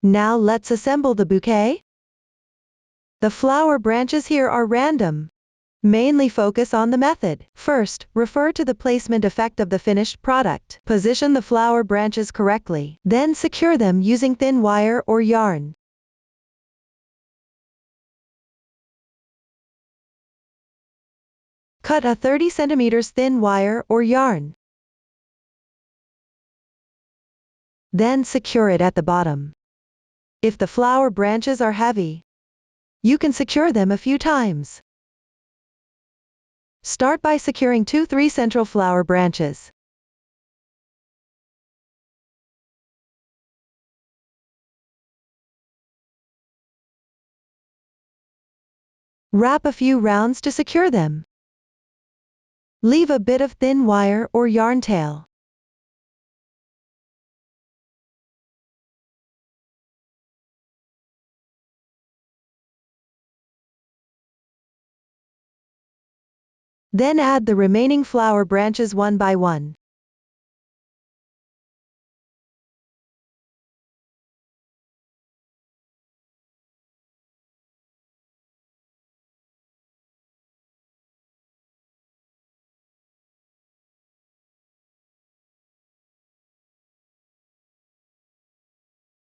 Now let's assemble the bouquet. The flower branches here are random. Mainly focus on the method. First, refer to the placement effect of the finished product. Position the flower branches correctly. Then secure them using thin wire or yarn. Cut a 30 cm thin wire or yarn. Then secure it at the bottom. If the flower branches are heavy, you can secure them a few times. Start by securing 2-3 central flower branches. Wrap a few rounds to secure them. Leave a bit of thin wire or yarn tail. Then add the remaining flower branches one by one.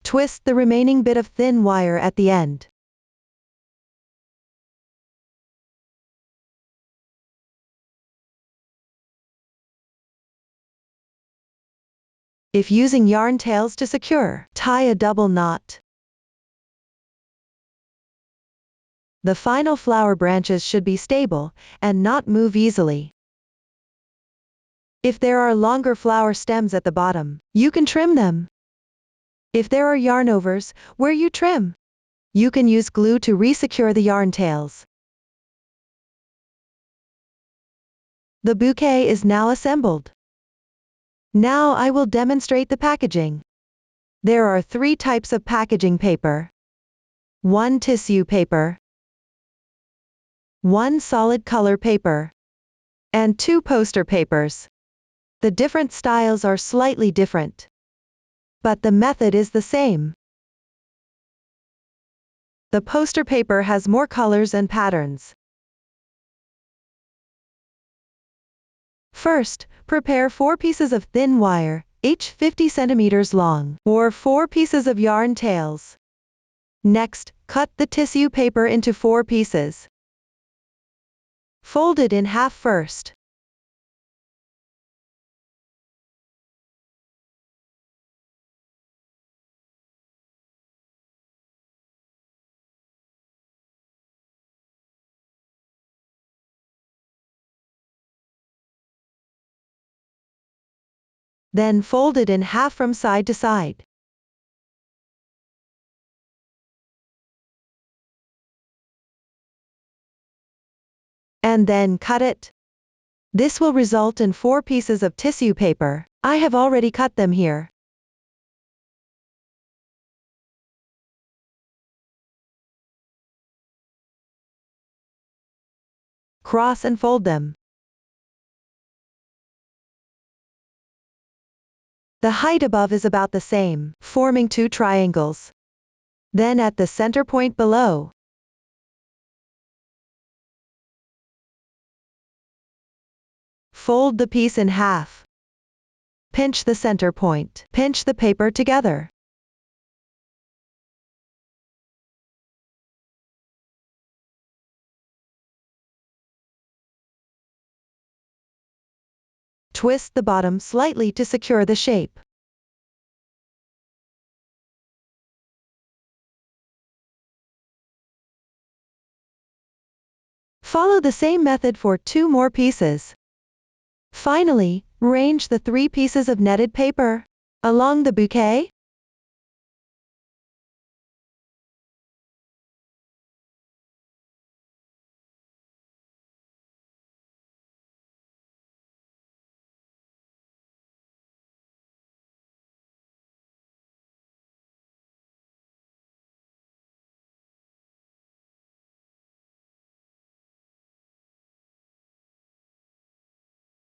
Twist the remaining bit of thin wire at the end. If using yarn tails to secure, tie a double knot. The final flower branches should be stable and not move easily. If there are longer flower stems at the bottom, you can trim them. If there are yarn overs where you trim, you can use glue to re-secure the yarn tails. The bouquet is now assembled. Now I will demonstrate the packaging. There are 3 types of packaging paper. 1 tissue paper, 1 solid color paper, and 2 poster papers. The different styles are slightly different, but the method is the same. The poster paper has more colors and patterns. First, prepare 4 pieces of thin wire, each 50 centimeters long, or 4 pieces of yarn tails. Next, cut the tissue paper into 4 pieces. Fold it in half first. Then fold it in half from side to side. And then cut it. This will result in 4 pieces of tissue paper. I have already cut them here. Cross and fold them. The height above is about the same, forming 2 triangles. Then at the center point below, fold the piece in half. Pinch the center point. Pinch the paper together. Twist the bottom slightly to secure the shape. Follow the same method for 2 more pieces. Finally, arrange the 3 pieces of netted paper along the bouquet.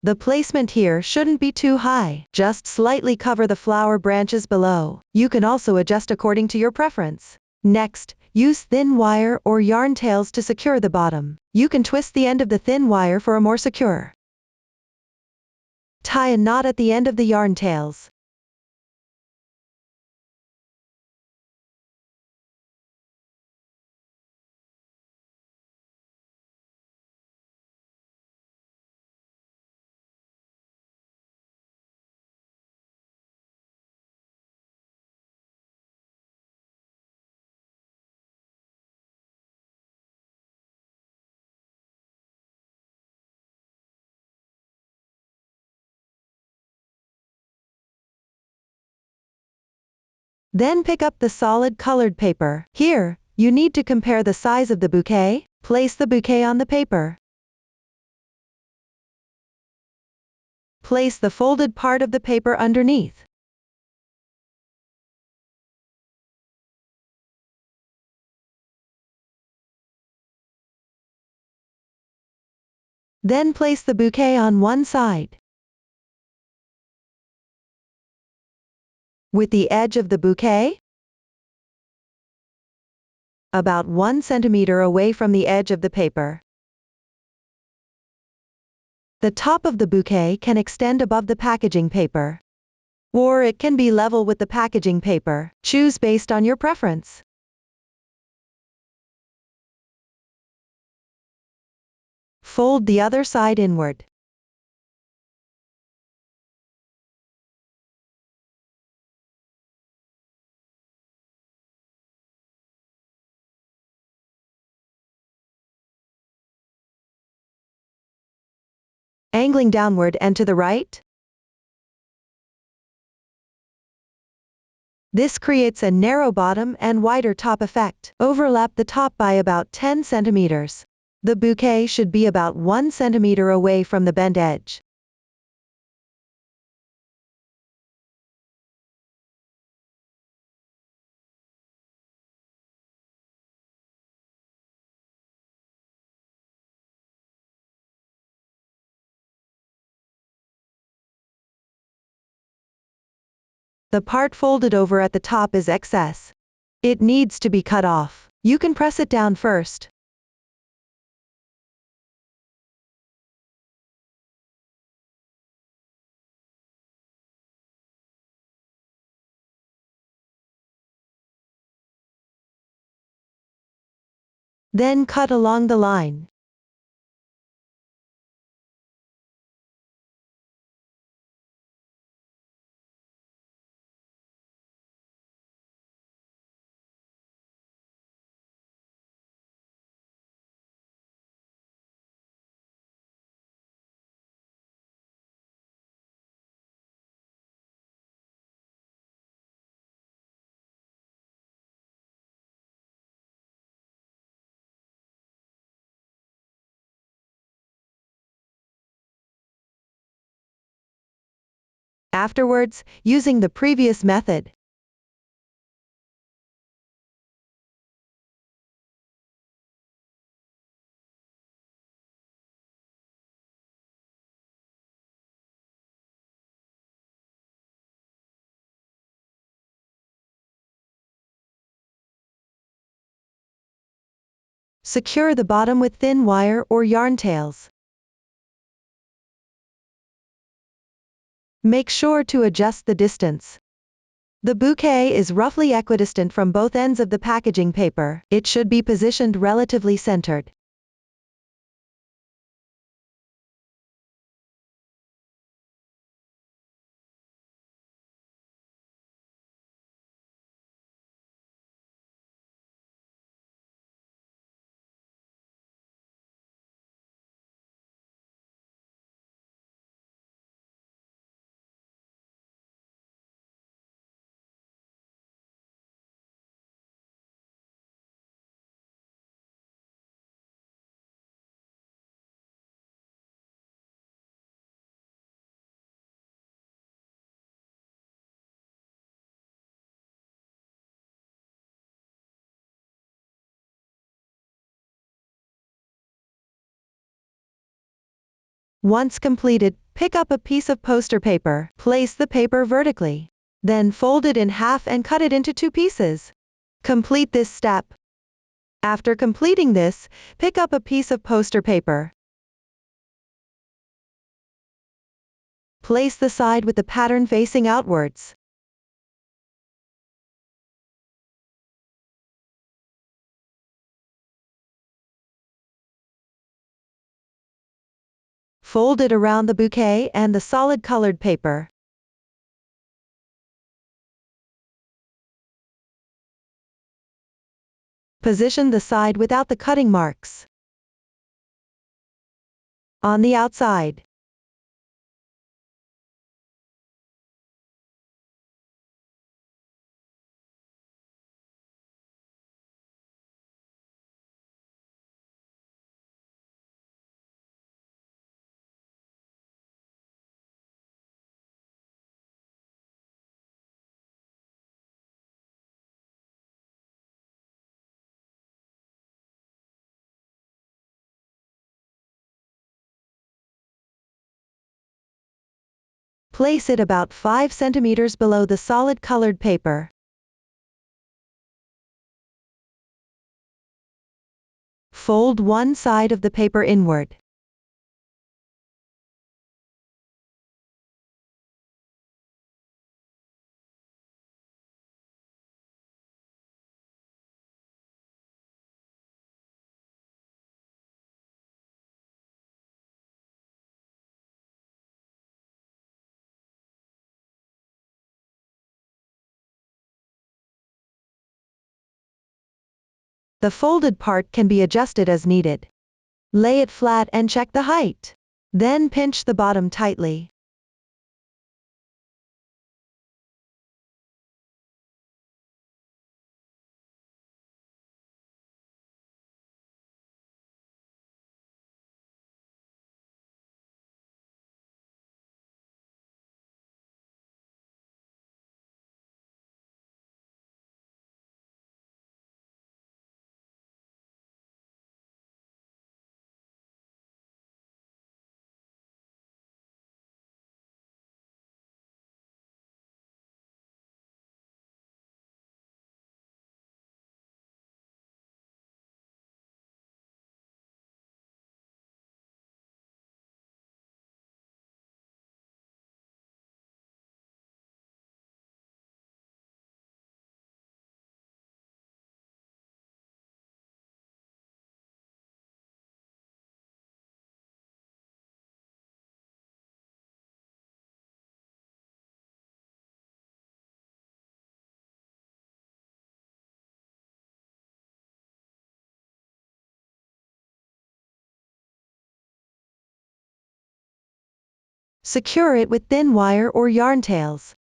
The placement here shouldn't be too high. Just slightly cover the flower branches below. You can also adjust according to your preference. Next, use thin wire or yarn tails to secure the bottom. You can twist the end of the thin wire for a more secure. Tie a knot at the end of the yarn tails. Then pick up the solid colored paper. Here, you need to compare the size of the bouquet. Place the bouquet on the paper. Place the folded part of the paper underneath. Then place the bouquet on one side. With the edge of the bouquet about 1 centimeter away from the edge of the paper. The top of the bouquet can extend above the packaging paper, or it can be level with the packaging paper. Choose based on your preference. Fold the other side inward. Angling downward and to the right. This creates a narrow bottom and wider top effect. Overlap the top by about 10 centimeters. The bouquet should be about 1 centimeter away from the bent edge. The part folded over at the top is excess. It needs to be cut off. You can press it down first. Then cut along the line. Afterwards, using the previous method, secure the bottom with thin wire or yarn tails. Make sure to adjust the distance. The bouquet is roughly equidistant from both ends of the packaging paper. It should be positioned relatively centered. Once completed, Pick up a piece of poster paper. Place the paper vertically. Then fold it in half and cut it into 2 pieces. Complete this step. After completing this, pick up a piece of poster paper. Place the side with the pattern facing outwards. Fold it around the bouquet and the solid colored paper. Position the side without the cutting marks. On the outside. Place it about 5 centimeters below the solid colored paper. Fold one side of the paper inward. The folded part can be adjusted as needed. Lay it flat and check the height. Then pinch the bottom tightly. Secure it with thin wire or yarn tails.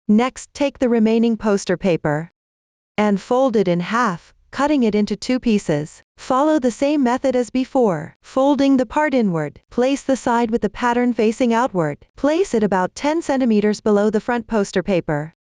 Next, take the remaining poster paper and fold it in half, cutting it into 2 pieces. Follow the same method as before, folding the part inward. Place the side with the pattern facing outward. Place it about 10 centimeters below the front poster paper.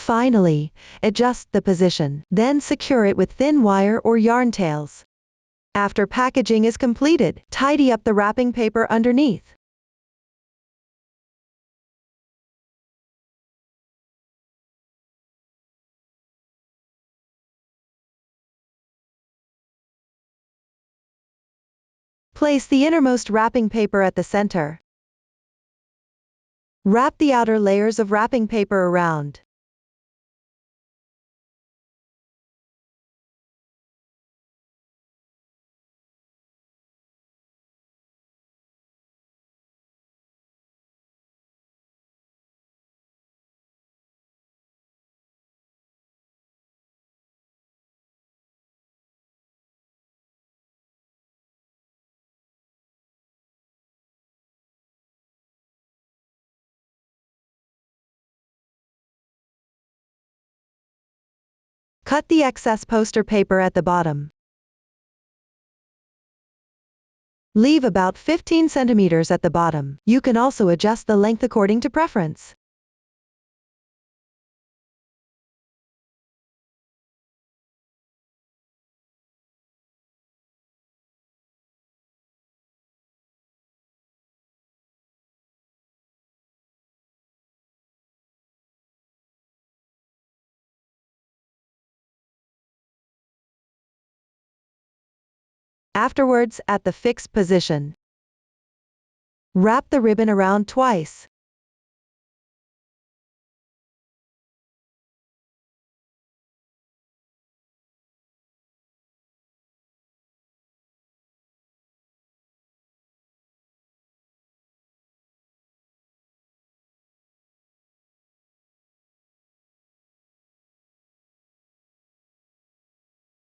Finally, adjust the position. Then secure it with thin wire or yarn tails. After packaging is completed, tidy up the wrapping paper underneath. Place the innermost wrapping paper at the center. Wrap the outer layers of wrapping paper around. Cut the excess poster paper at the bottom. Leave about 15 centimeters at the bottom. You can also adjust the length according to preference. Afterwards, at the fixed position, wrap the ribbon around twice.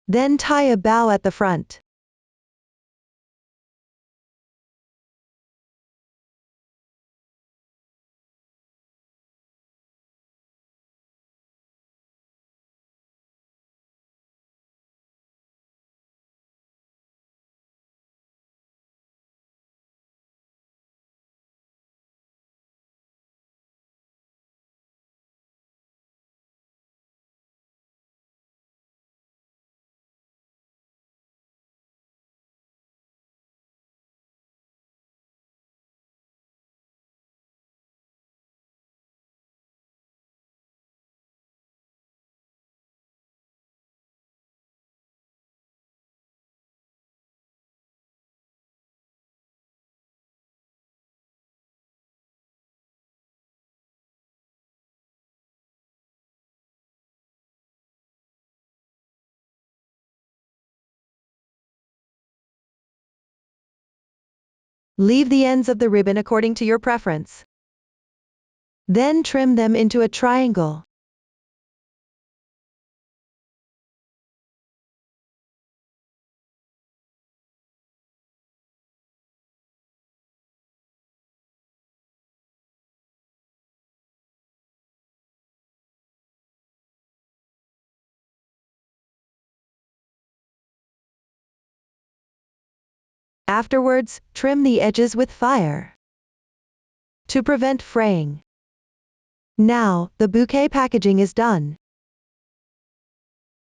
Then tie a bow at the front. Leave the ends of the ribbon according to your preference. Then trim them into a triangle. Afterwards, trim the edges with fire to prevent fraying. Now, the bouquet packaging is done.